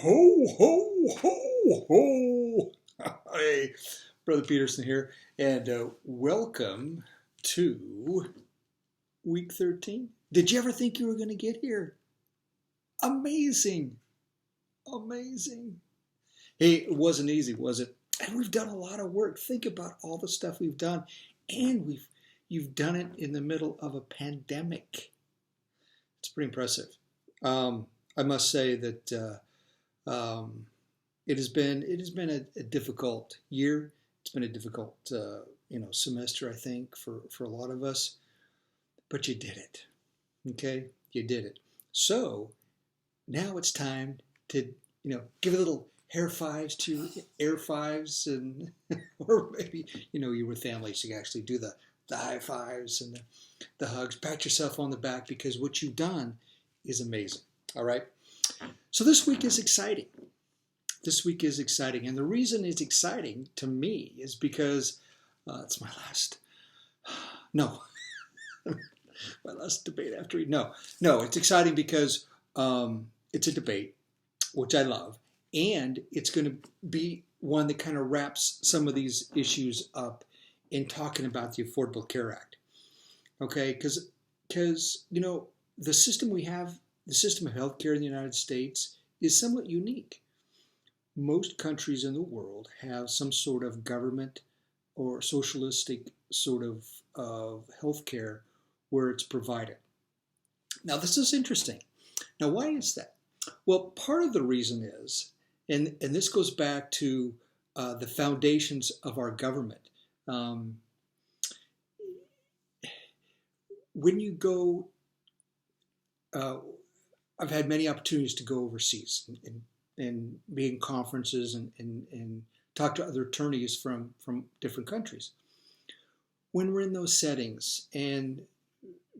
Ho, ho, ho, ho. Hey, Brother Peterson here, and welcome to week 13. Did you ever think you were going to get here? Amazing. Amazing. Hey, it wasn't easy, was it? And we've done a lot of work. Think about all the stuff we've done, and you've done it in the middle of a pandemic. It's pretty impressive. I must say that it has been a difficult year. It's been a difficult semester, I think, for a lot of us. But you did it. Okay, you did it. So now it's time to give a little hair fives to air fives, and or maybe you were family, so you actually do the high fives and the hugs. Pat yourself on the back because what you've done is amazing. All right. So this week is exciting. This week is exciting. And the reason it's exciting to me is because it's my last, no, my last debate after, no, it's exciting because it's a debate, which I love. And it's going to be one that kind of wraps some of these issues up in talking about the Affordable Care Act. Okay, because the system we have, the system of healthcare in the United States is somewhat unique. Most countries in the world have some sort of government or socialistic sort of healthcare where it's provided. Now, this is interesting. Now, why is that? Well, part of the reason is, and this goes back to the foundations of our government. When you go, I've had many opportunities to go overseas and be in conferences and talk to other attorneys from different countries. When we're in those settings, and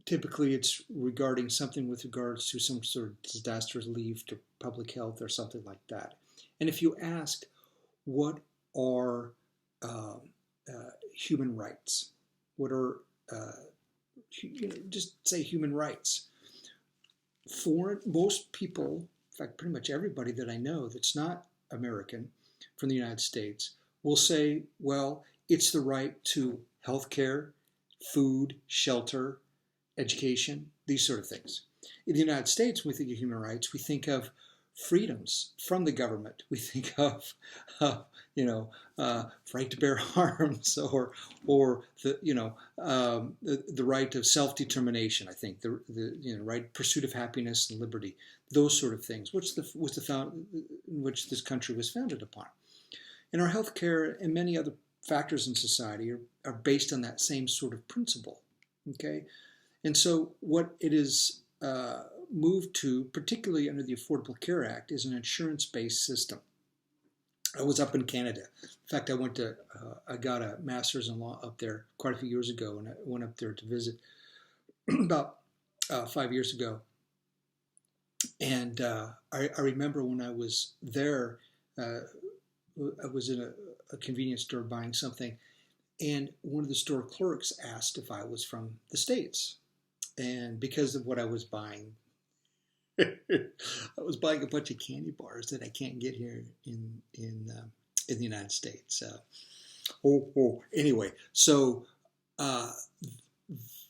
typically it's regarding something with regards to some sort of disaster relief to public health or something like that. And if you ask, what are human rights? What are, just say human rights. For most people, in fact, pretty much everybody that I know that's not American from the United States will say, well, it's the right to health care, food, shelter, education, these sort of things. In the United States, when we think of human rights, we think of freedoms from the government. We think of, right to bear arms, or the right of self-determination. I think the right pursuit of happiness and liberty, those sort of things, which which this country was founded upon. And our healthcare and many other factors in society are based on that same sort of principle. Okay, and so what it is moved to, particularly under the Affordable Care Act, is an insurance-based system. I was up in Canada. In fact, I got a master's in law up there quite a few years ago, and I went up there to visit about 5 years ago. And I remember when I was there, I was in a convenience store buying something, and one of the store clerks asked if I was from the States. And because of what I was buying, I was buying a bunch of candy bars that I can't get here in the United States. Anyway, so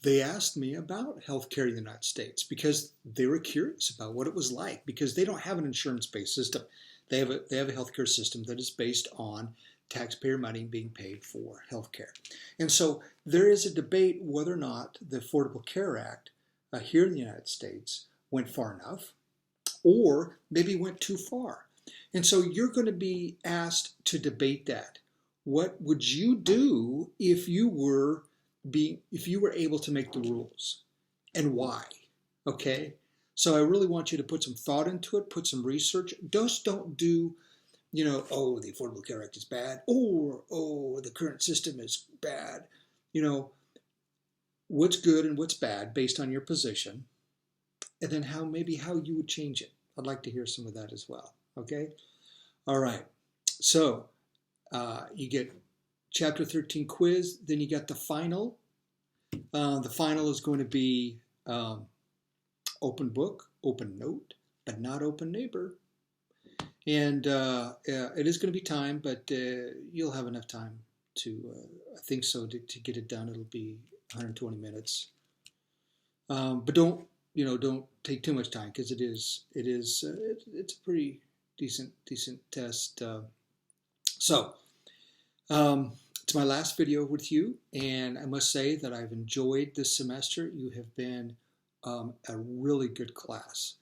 they asked me about healthcare in the United States because they were curious about what it was like, because they don't have an insurance-based system. They have a healthcare system that is based on taxpayer money being paid for healthcare. And so there is a debate whether or not the Affordable Care Act here in the United States went far enough, or maybe went too far. And so you're going to be asked to debate that. What would you do if you were able to make the rules, and why? Okay? So I really want you to put some thought into it, put some research. Just don't do, the Affordable Care Act is bad, or the current system is bad. What's good and what's bad based on your position, and then how you would change it. I'd like to hear some of that as well. Okay? All right. So you get Chapter 13 quiz, then you got the final. The final is going to be open book, open note, but not open neighbor. And it is going to be time, but you'll have enough time to, I think so, to get it done. It'll be 120 minutes. But don't take too much time because it's a pretty decent test. So it's my last video with you, and I must say that I've enjoyed this semester. You have been a really good class.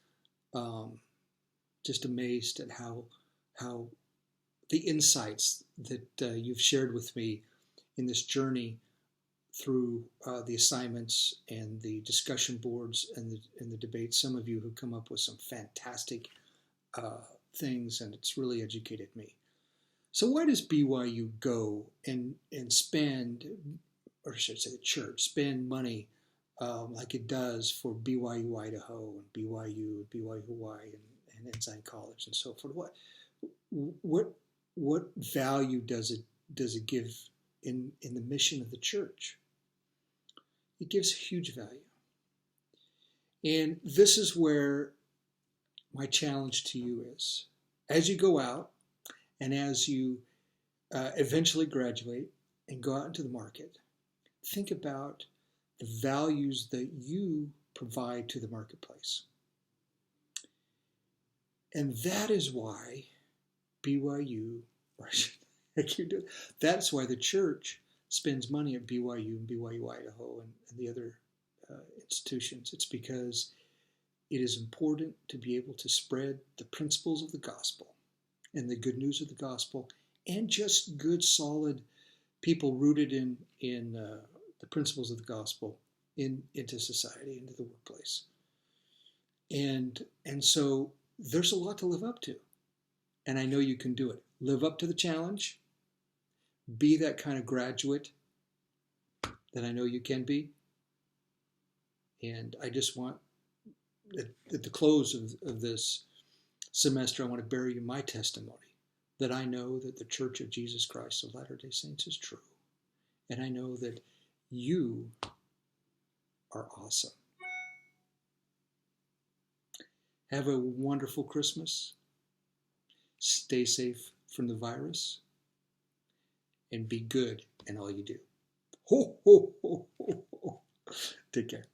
Just amazed at how the insights that you've shared with me in this journey through the assignments and the discussion boards and the debates. Some of you have come up with some fantastic things, and it's really educated me. So why does BYU go and spend, or should I say the church, spend money like it does for BYU Idaho and BYUI and Ensign College and so forth? What value does it give in the mission of the church? It gives huge value. And this is where my challenge to you is, as you go out and as you eventually graduate and go out into the market, think about the values that you provide to the marketplace. And that is why BYU, that's why the church spends money at BYU and BYU Idaho and the other institutions. It's because it is important to be able to spread the principles of the gospel and the good news of the gospel, and just good, solid people rooted in the principles of the gospel into society, into the workplace. And so there's a lot to live up to. And I know you can do it. Live up to the challenge. Be that kind of graduate that I know you can be. And I just want, at the close of this semester, I want to bear you my testimony that I know that the Church of Jesus Christ of Latter-day Saints is true. And I know that you are awesome. Have a wonderful Christmas. Stay safe from the virus. And be good in all you do. Ho, ho, ho, ho, ho. Take care.